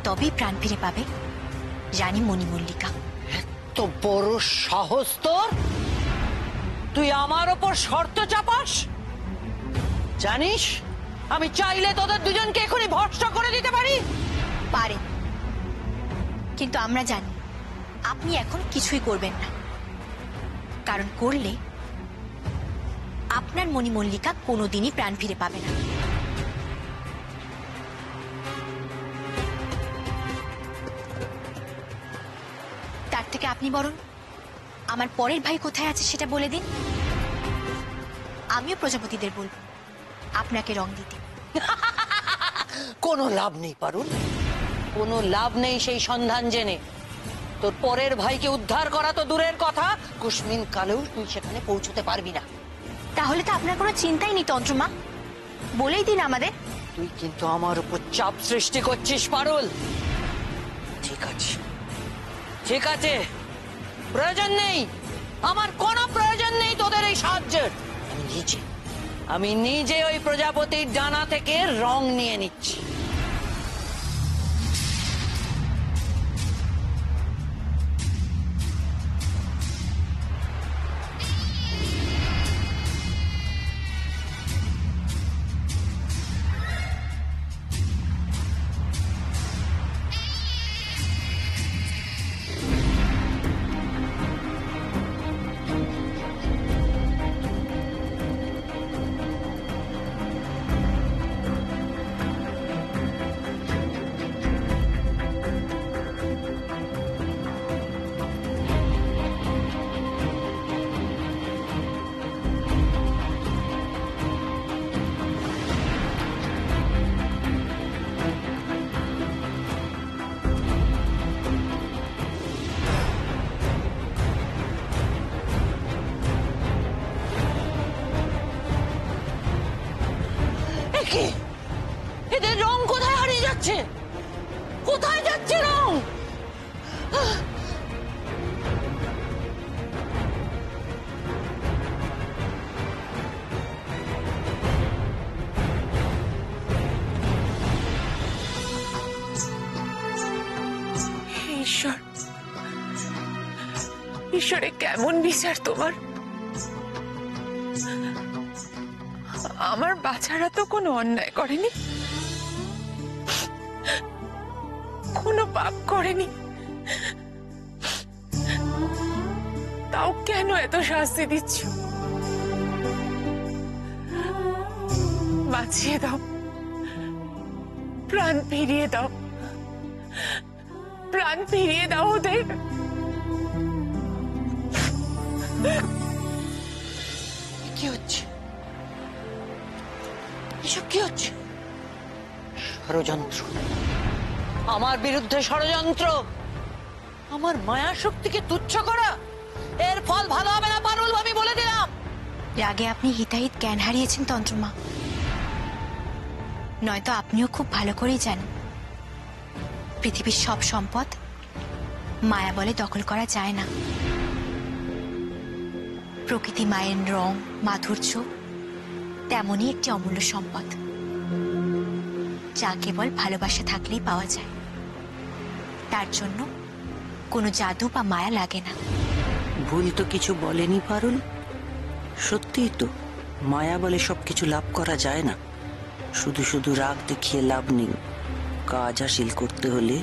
তবেই প্রাণ ফিরে পাবে রানী মণিমল্লিকা। এত বড় সাহস তোর! তুই আমার ওপর শর্ত চাপাস? জানিস আমি চাইলে তোদের দুজনকে এখনই ভস্ম করে দিতে পারি। পারেন, কিন্তু আমরা জানি আপনি এখন কিছুই করবেন না, কারণ করলে আপনার মণিমল্লিকা কোনোদিনই প্রাণ ফিরে পাবে না। তার থেকে আপনি বরং আমার পরের ভাই কোথায় আছে সেটা বলে দিন, আমিও প্রজাপতিদের বলবো আপনাকে রং দিতে। কোনো লাভ নেই পারুল, কোনো লাভ নেই সেই সন্ধান জেনে। তোর পরের ভাইকে উদ্ধার করা তো দূরের কথা, কুসমিন কালেও তুই সেখানে পৌঁছতে পারবি না। তাহলে তো আপনার কোনো চিন্তাই নেই তন্ত্রমা, বলেই দিন আমাদের। তুই কিন্তু আমার উপর চাপ সৃষ্টি করছিস পারুল। ঠিক আছে ঠিক আছে, প্রয়োজন নেই, আমার কোনো প্রয়োজন নেই তোদের এই সাহায্যের। আমি নিজে ওই প্রজাপতির ডানা থেকে রং নিয়ে নিচ্ছি। এদের রং কোথায় হারিয়ে যাচ্ছে? কোথায় যাচ্ছে রং? ঈশ্বর, ঈশ্বরে কেমন বিচার তোমার! আমার বাচ্চারা তো কোনো অন্যায় করেনি, কোনো পাপ করেনি, তাও কেন এত শাস্তি দিচ্ছ? বাঁচিয়ে দাও, প্রাণ ফিরিয়ে দাও, প্রাণ ফিরিয়ে দাও ওদের। কি হচ্ছে এসব? কি হচ্ছে? ষড়যন্ত্র, আমার বিরুদ্ধে ষড়যন্ত্র, আমার মায়া শক্তিকে তুচ্ছ করা। এর ফল ভালো হবে না পারুল, আমি বলে দিলাম। রাগে আপনি হিতাহিত জ্ঞান হারিয়েছেন তন্ত্রমা, নয়তো আপনিও খুব ভালো করেই জানেন পৃথিবীর সব সম্পদ মায়া বলে দখল করা যায় না। প্রকৃতি মায়ের রং মাধুর্য তেমনই একটি অমূল্য সম্পদ, যা কেবল ভালোবাসা থাকলেই পাওয়া যায়। তার জন্য কোনো জাদু বা মায়া লাগে না। ভুল তো কিছু বলেনি পারুল, সত্যিই তো মায়া বলে সবকিছু লাভ করা যায় না। শুধু শুধু রাগ দেখিয়ে লাভ নেই, কাজ হাসিল করতে হলে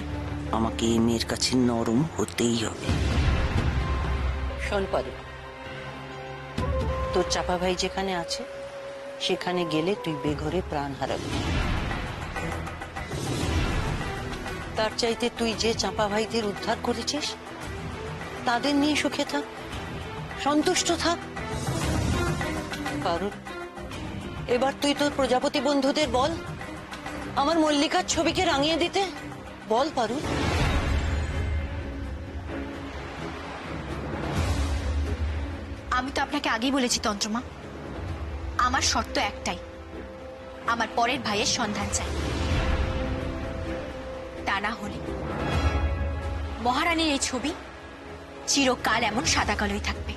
আমাকে এই মেয়ের কাছে নরম হতেই হবে। শোন পারুল, তোর চাপা ভাই যেখানে আছে সেখানে গেলে তুই বেঘরে প্রাণ হারাবি। তার চাইতে তুই যে চাপা ভাইদের উদ্ধার করেছিস তাদের নিয়ে সুখে থাক, সন্তুষ্ট থাক। পারুল, এবার তুই তোর প্রজাপতি বন্ধুদের বল আমার মল্লিকার ছবিকে রাঙিয়ে দিতে। বল পারুল। আমি তো আপনাকে আগেই বলেছি তন্ত্রমা, আমার শর্ত একটাই, আমার পরের ভাইয়ের সন্ধান চাই। তা না হলে মহারানীর এই ছবি চিরকাল এমন সাদা কালোই থাকবে,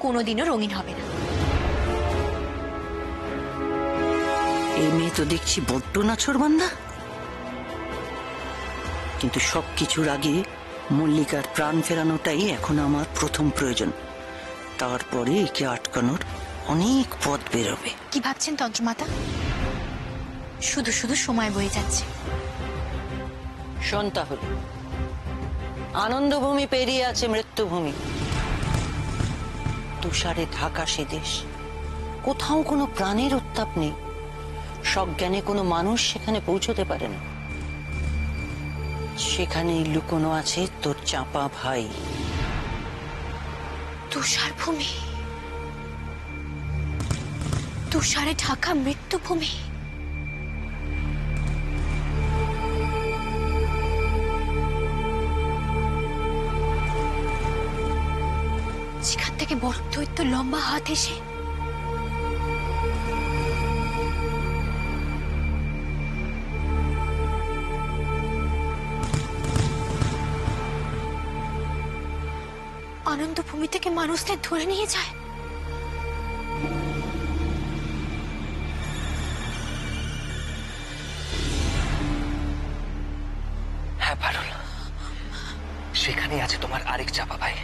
কোনোদিনও রঙিন হবে না। এই মেয়ে তো দেখছি বড্ড নাছোড়বান্দা। কিন্তু সবকিছুর আগে মল্লিকার প্রাণ ফেরানোটাই এখন আমার প্রথম প্রয়োজন। তারপরে একে আটকানোর অনেক পথ বেরোবে। কি ভাবছেন তন্ত্রমাতা? শুধু শুধু সময় বয়ে যাচ্ছে। শোন তাহলে, আনন্দভূমি পেরিয়ে আছে মৃত্যুভূমি। তুষারে ঢাকা সে দেশ, কোথাও কোনো প্রাণের উত্তাপ নেই। সজ্ঞানে কোনো মানুষ সেখানে পৌঁছতে পারে না। সেখানেই লুকোনো আছে তোর চাপা ভাই। তুষার ভূমি, তুষারে ঢাকা মৃত্যুভূমি। যেখান থেকে বড় দৈত্য লম্বা হাত এসে আনন্দভূমি থেকে মানুষদের ধরে নিয়ে যায়। হ্যাঁ পারুল, সেখানেই আছে তোমার আরেক চাপা ভাই।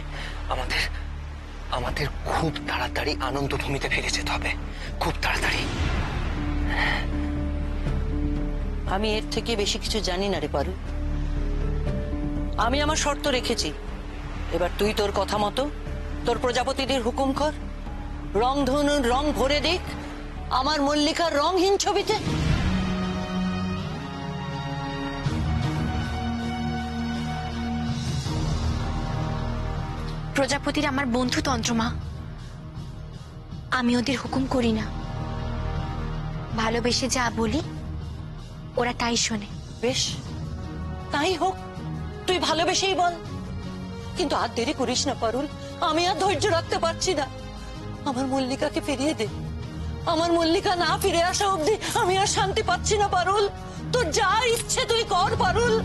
আমাদের আমাদের খুব তাড়াতাড়ি আনন্দভূমিতে ফিরে যেতে হবে, খুব তাড়াতাড়ি। আমি এর থেকে বেশি কিছু জানি না রে পারু। আমি আমার শর্ত রেখেছি। এবার তুই তোর কথা মতো তোর প্রজাপতিদের হুকুম কর, রংধনুর রং ভরে দিক আমার মল্লিকার রংহীন ছবিতে। প্রজাপতির আমার বন্ধু তন্ত্রমা, আমি ওদের হুকুম করি না। ভালোবেসে যা বলি ওরা তাই শোনে। বেশ, তাই হোক, তুই ভালোবেসেই বল। কিন্তু আর দেরি করিস না পারুল, আমি আর ধৈর্য রাখতে পারছি না। আমার মল্লিকাকে ফিরিয়ে দে। আমার মল্লিকা না ফিরে আসা অবধি আমি আর শান্তি পাচ্ছি না পারুল। তোর যা ইচ্ছে তুই কর পারুল।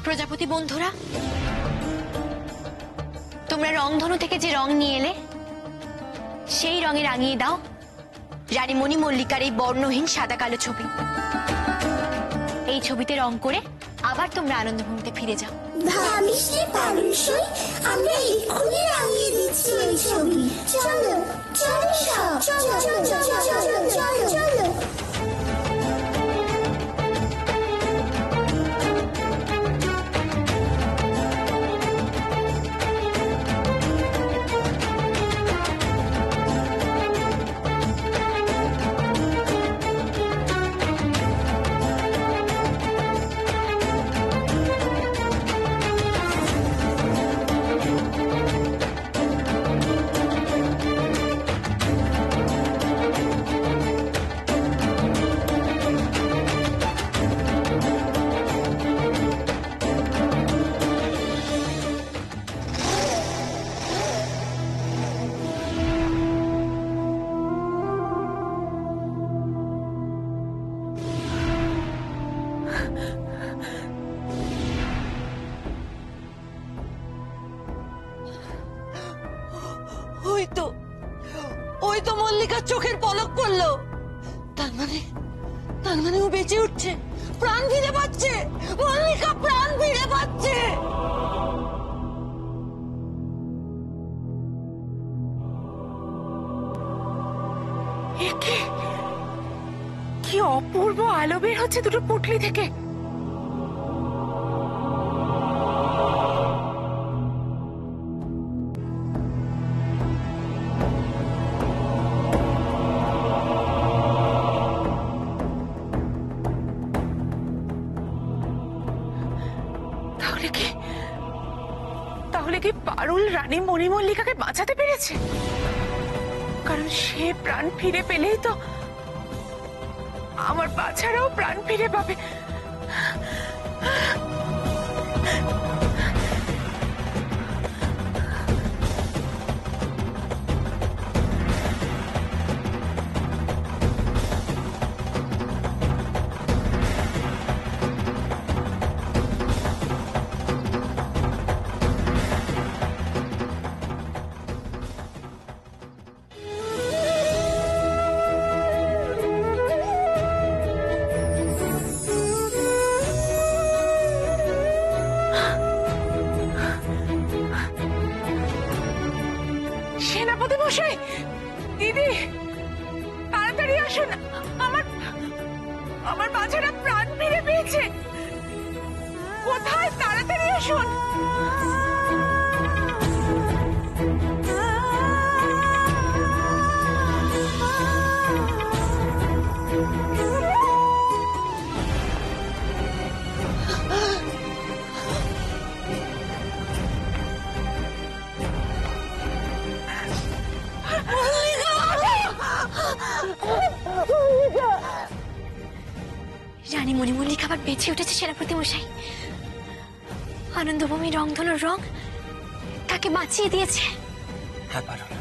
প্রজাপতি বন্ধুরা, তোমরা রংধনু থেকে যে রং নিয়ে এলে সেই রঙে রাঙিয়ে দাও রানী মণি মল্লিকার এই বর্ণহীন সাদা কালো ছবি। এই ছবিতে রং করে আবার তোমরা আনন্দভূমিতে ফিরে যাও। ভাবিস রে পারুল সই, আমরা এক্ষুনি রাঙিয়ে দিচ্ছি এই ছবি। চলো চলো সব, চলো চলো চলো চলো চলো। ওই তো মল্লিকার চোখের পলক পড়লো। তার মানে ও বেঁচে উঠছে, প্রাণ ফিরে পাচ্ছে। মল্লিকা প্রাণ ফিরে পাচ্ছে। কি অপূর্ব আলো বের হচ্ছে দুটো পুঁটলি থেকে। তাহলে কি পারুল রানী মণিমল্লিকাকে বাঁচাতে পেরেছে? কারণ সে প্রাণ ফিরে পেলেই তো আমার বাছারাও প্রাণ ফিরে পাবে। সেনাপতি মশাই, দিদি, তাড়াতাড়ি আসুন। আমার আমার বাচ্চারা প্রাণ ফিরে পেয়েছে। কোথায়? তাড়াতাড়ি আসুন। রানী মণিমল্লিকা আবার বেঁচে উঠেছে সেনাপতি মশাই। আনন্দভূমি রংধনুর রং তাকে বাঁচিয়ে দিয়েছে। হ্যাঁ পারুল,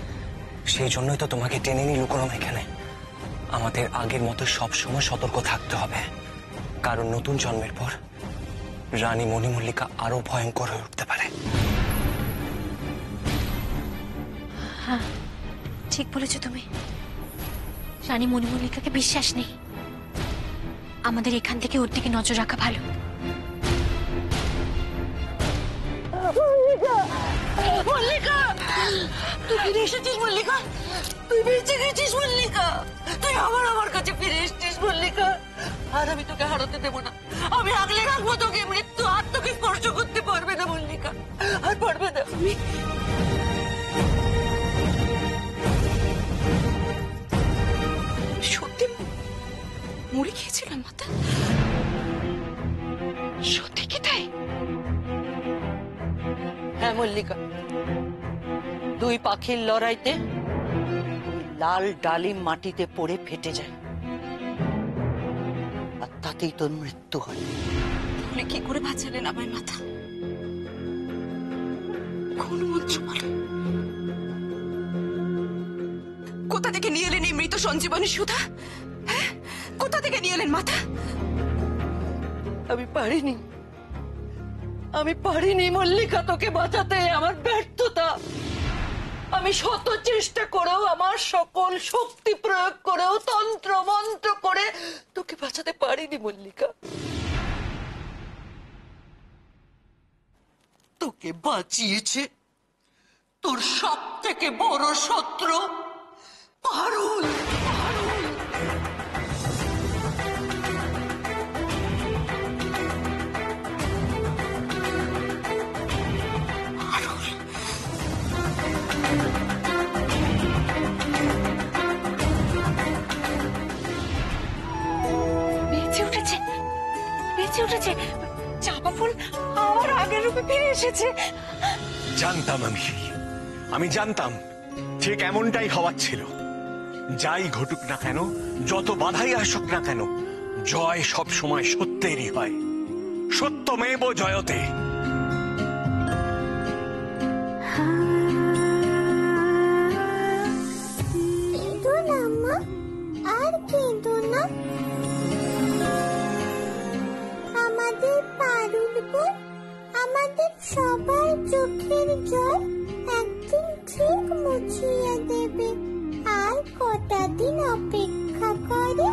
সেই জন্যই তো তোমাকে টেনে নিয়ে লুকোলাম এখানে। আমাদের আগের মতো সবসময় সতর্ক থাকতে হবে, কারণ নতুন জন্মের পর রানী মণিমল্লিকা আরো ভয়ঙ্কর হয়ে উঠতে পারে। হ্যাঁ, ঠিক বলেছো তুমি। রানী মণিমল্লিকাকে বিশ্বাস নেই। আমাদের এখান থেকে ওর দিকে নজর রাখা ভালো। মল্লিকা, তুই ফিরে এসেছিস মল্লিকা। তুই বেঁচে গেছিস মল্লিকা। তুই আবার আমার কাছে ফিরে এসেছিস মল্লিকা। আর আমি তোকে হারাতে দেবো না। আমি আগলে রাখবো তোকে। মৃত্যু আর তোকে স্পর্শ করতে পারবে না মল্লিকা, আর পারবে না। সত্যি মরে গিয়েছিলাম মাতা? সত্যি কি তাই? হ্যাঁ মল্লিকা, দুই পাখির লড়াইতে লাল ডালিম মাটিতে পড়ে ফেটে যায়, আর তাতেই তোর মৃত্যু হয়। তাহলে কি করে বাঁচালেন আমায় মাতা? কোন মন্ত্র বলে? কোথা থেকে নিয়ে এলেন এই মৃত সঞ্জীবনী সুধা? হ্যাঁ, কোথা থেকে নিয়ে এলেন মাতা? আমি পারিনি মল্লিকা তোকে বাঁচাতে। আমার ব্যর্থতা। আমি শত চেষ্টা করেও, আমার সকল শক্তি প্রয়োগ করেও, তন্ত্র মন্ত্র করে তোকে বাঁচাতে পারিনি মল্লিকা। তোকে বাঁচিয়েছে তোর সব থেকে বড় শত্রু পারুল। বেঁচে উঠেছে, বেঁচে উঠেছে। চাপা ফুল আমার আগের রূপে ফিরে এসেছে। জানতাম আমি জানতাম ঠিক এমনটাই হওয়ার ছিল। যাই ঘটুক না কেন, যত বাধাই আসুক না কেন, জয় সব সময় সত্যেরই হয়। সত্যমেব জয়তে। কেঁদো না মা, আর কেঁদো না। আমাদের পারুল বোন, আমাদের সবার চোখের জল একদিন ঠিক মুছিয়ে দেবে। আর কটা দিন অপেক্ষা করে।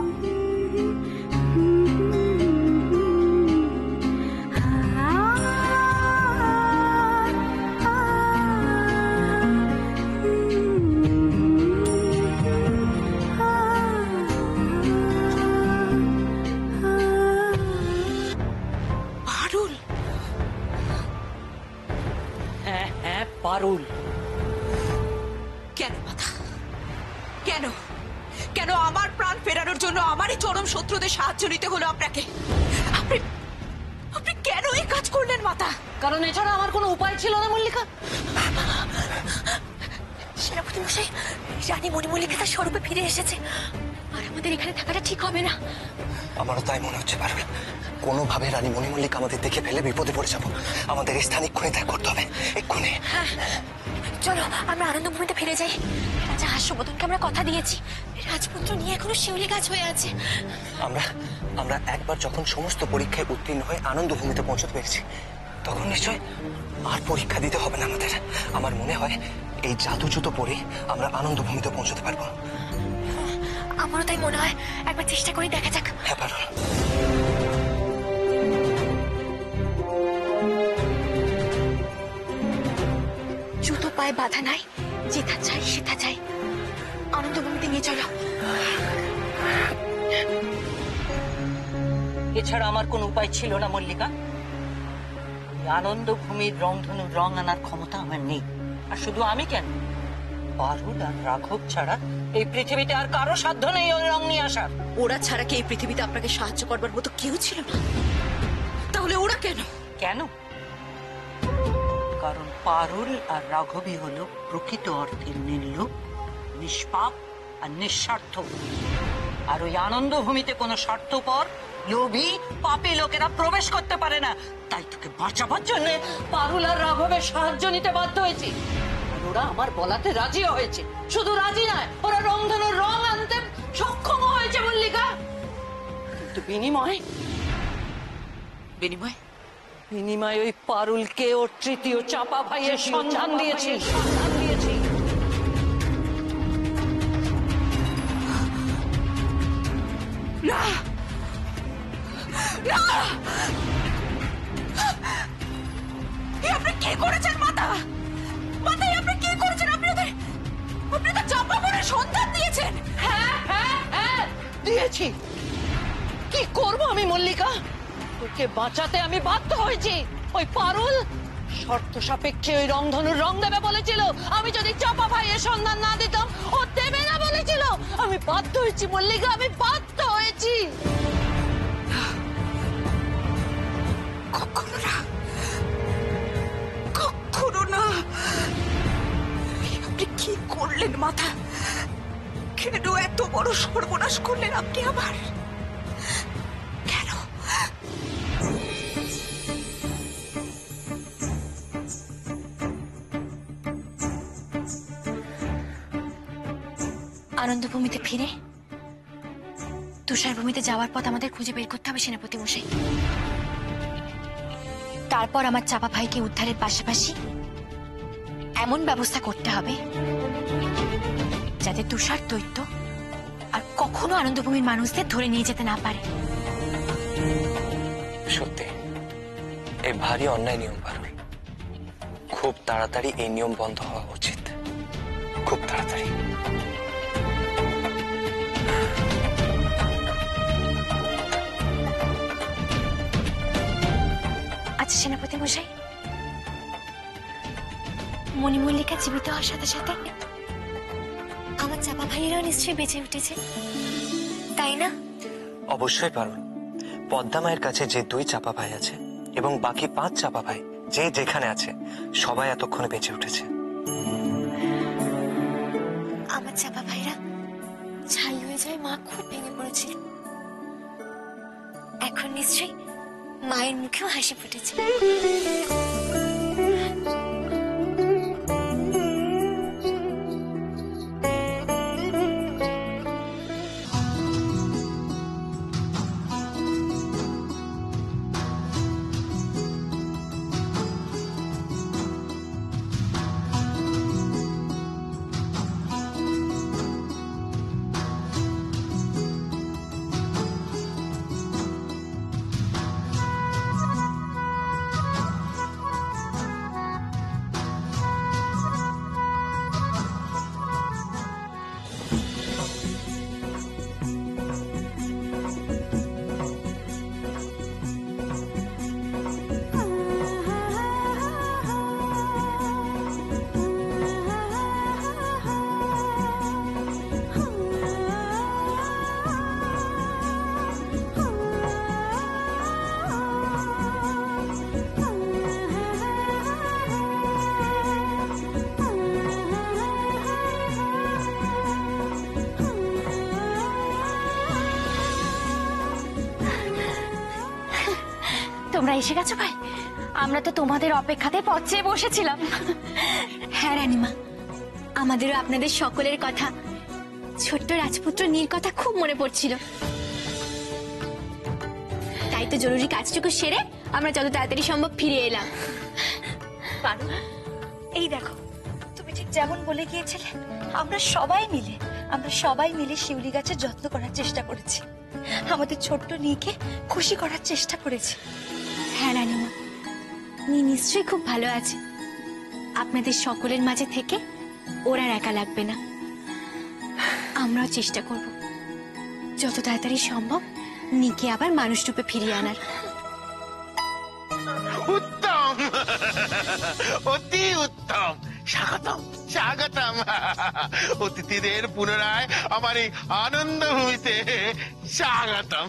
পারুল, হ্যাঁ হ্যাঁ পারুল। কেন মাতা? কেন? কেন আমার প্রাণ ফেরানোর জন্য আমারই চরম শত্রুদের সাহায্য নিতে হলো আপনাকে? আপনি আপনি কেন এই কাজ করলেন মাতা? কারণ এছাড়া আমার কোনো উপায় ছিল না মল্লিকা। সেনাপতি মশাই, রানী মণিমল্লিকা তার স্বরূপে ফিরে এসেছে। আর আমাদের এখানে থাকাটা ঠিক হবে না। আমারও তাই মনে হচ্ছে পারুল। কোনোভাবে রানী মণিমল্লিকা আমাদের দেখে ফেলে বিপদে পড়ে যাবো। আমাদের এই স্থান এক্ষুনি ত্যাগ করতে হবে, এক্ষুনি। হ্যাঁ, চলো আমরা আনন্দভূমিতে ফিরে যাই। রাজা হাস্যবদনকে আমরা কথা দিয়েছি, রাজপুত্র নিয়ে এখনো শিউলি গাছ হয়ে আছে। আমরা একবার যখন সমস্ত পরীক্ষায় উত্তীর্ণ হয়ে আনন্দভূমিতে পৌঁছতে পেরেছি, তখন নিশ্চয় আর পরীক্ষা দিতে হবে না আমাদের। আমার মনে হয় এই জাদু জুতো পরে আমরা আনন্দভূমিতে পৌঁছতে পারবো। আমারও তাই মনে হয়। একবার চেষ্টা করে দেখা যাক। হ্যাঁ পারুল। জুতো পায়ে বাধা নাই, যেথা চাই সেথা চাই, আনন্দভূমিতে নিয়ে চলো। এছাড়া আমার কোনো উপায় ছিল না মল্লিকা। এই আনন্দভূমির রংধনুর রং আনার ক্ষমতা আমার নেই। আর শুধু আমি কেন, পারুল আর রাঘব ছাড়া এই পৃথিবীতে আর কারো সাধ্য নেই ওই রং নিয়ে আসার। ওরা ছাড়া কি এই পৃথিবীতে আপনাকে সাহায্য করবার মতো কেউ ছিল না? তাহলে ওরা কেন? কেন? কারণ পারুল আর রাঘবই হলো প্রকৃত অর্থের নির্লোভ, নিষ্পাপ আর নিঃস্বার্থ। আর ওই আনন্দভূমিতে কোনো স্বার্থপর, লোভী, পাপী লোকেরা প্রবেশ করতে পারে না। তাই তোকে বাঁচাবার জন্য পারুল আর রাঘবের সাহায্য নিতে বাধ্য হয়েছি। আর ওরা আমার বলাতে রাজিও হয়েছে। শুধু রাজি নয়, ওরা রংধনুর রং আনতে সক্ষম হয়েছে মল্লিকা। কিন্তু বিনিময় বিনিময় ওই পারুলকে ওর তৃতীয় চাপা ভাইয়ের সন্ধান দিয়েছি। না না, আপনি কি করেছেন? মাথায় আপনি কি করেছেন? আপনি তো চাপা করে সন্ধান দিয়েছেন। হ্যাঁ দিয়েছি। কি করব আমি মল্লিকা? তোকে বাঁচাতে আমি বাধ্য হয়েছি। ওই পারুল শর্ত সাপেক্ষে ওই রংধনুর রং দেবে বলেছিল। আমি যদি চাপা ভাইয়ের সন্ধান না দিতাম ও দেবে না বলেছিল। আমি বাধ্য হয়েছি মল্লিকা, আমি বাধ্য হয়েছি। কখনো না। আপনি কি করলেন মাথা? কেন এত বড় সর্বনাশ করলেন আপনি আবার? কেন? আনন্দভূমিতে ফিরে তুষারভূমিতে যাওয়ার পথ আমাদের খুঁজে বের করতে হবে সেনাপতি মশাই। তারপর আমার চাপা ভাইকে উদ্ধারের পাশাপাশি এমন ব্যবস্থা করতে হবে যাতে তুষার দৈত্য আর কখনো আনন্দভূমির মানুষদের ধরে নিয়ে যেতে না পারে। সত্যি এই ভারী অন্যায় নিয়ম পারুল। খুব তাড়াতাড়ি এই নিয়ম বন্ধ হওয়া উচিত, খুব তাড়াতাড়ি। আচ্ছা সেনাপতি মশাই, মণিমল্লিকা জীবিত হওয়ার সাথে সাথে আমার চাপা ভাইয়েরাও নিশ্চয়ই বেঁচে উঠেছে, তাই না? অবশ্যই পারুল। পদ্মা মায়ের কাছে যে 2 চাপা ভাই আছে এবং বাকি 5 চাপা ভাই যে যেখানে আছে সবাই এতক্ষণে বেঁচে উঠেছে। আমার চাপা ভাইরা ছাই হয়ে যায়, মা খুব ভেঙে পড়েছিল। এখন নিশ্চয়ই মায়ের মুখেও হাসি ফুটেছে। তোমরা এসে গেছো ভাই? আমরা তো তোমাদের অপেক্ষাতে পথ চেয়ে বসেছিলাম। হ্যাঁ রানীমা, আমাদেরও আপনাদের সকলের কথা, ছোট্ট রাজপুত্র নীর কথা খুব মনে পড়ছিল। তাই তো জরুরি কাজটুকু সেরে আমরা যত তাড়াতাড়ি সম্ভব ফিরে এলাম। এই দেখো, তুমি ঠিক যেমন বলে গিয়েছিলে আমরা সবাই মিলে শিউলি গাছের যত্ন করার চেষ্টা করেছি। আমাদের ছোট্ট নীকে খুশি করার চেষ্টা করেছি। হ্যাঁ রানীমা, নী নিশ্চয়ই খুব ভালো আছে। আপনাদের সকলের মাঝে থেকে ওর আর একা লাগবে না। আমরাও চেষ্টা করব যত তাড়াতাড়ি সম্ভব নিকে আবার মানুষ রূপে ফিরিয়ে আনার। উত্তম, অতি উত্তম। স্বাগতম, স্বাগতম। অতিথিদের পুনরায় আমার এই আনন্দ ভূমিতে স্বাগতম।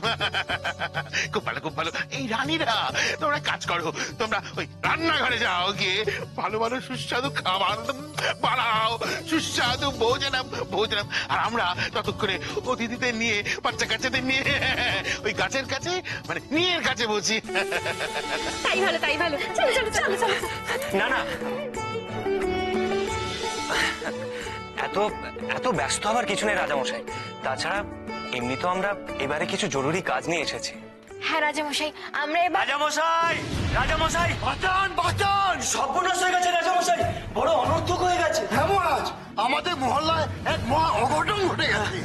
খুব ভালো, খুব ভালো। এই রানীরা, তোমরা কাজ করো, তোমরা ওই রান্নাঘরে যাও, গিয়ে ভালো ভালো সুস্বাদু খাবার বানাও, সুস্বাদু ভোজনম ভোজনম। আর আমরা ততক্ষণে অতিথিদের নিয়ে, বাচ্চা কাচ্চাদের নিয়ে ওই গাছের কাছে, মানে নিয়ের কাছে বসি। তাই ভালো, তাই ভালো। চলো চলো চলো চলো। না না, এত এত ব্যস্ত হবার কিছু নেই রাজামশাই। তাছাড়া এমনি তো আমরা এবারে কিছু জরুরি কাজ নিয়ে এসেছি। হ্যাঁ রাজামশাই, আমরা এবার রাজামশাই, রাজামশাই, বাঁচান, বাঁচান! সর্বনাশ হয়ে গেছে রাজামশাই, বড় অনর্থক হয়ে গেছে। হ্যাঁ মহারাজ, আমাদের মহল্লায় এক মহা অঘটন ঘটে গেছে।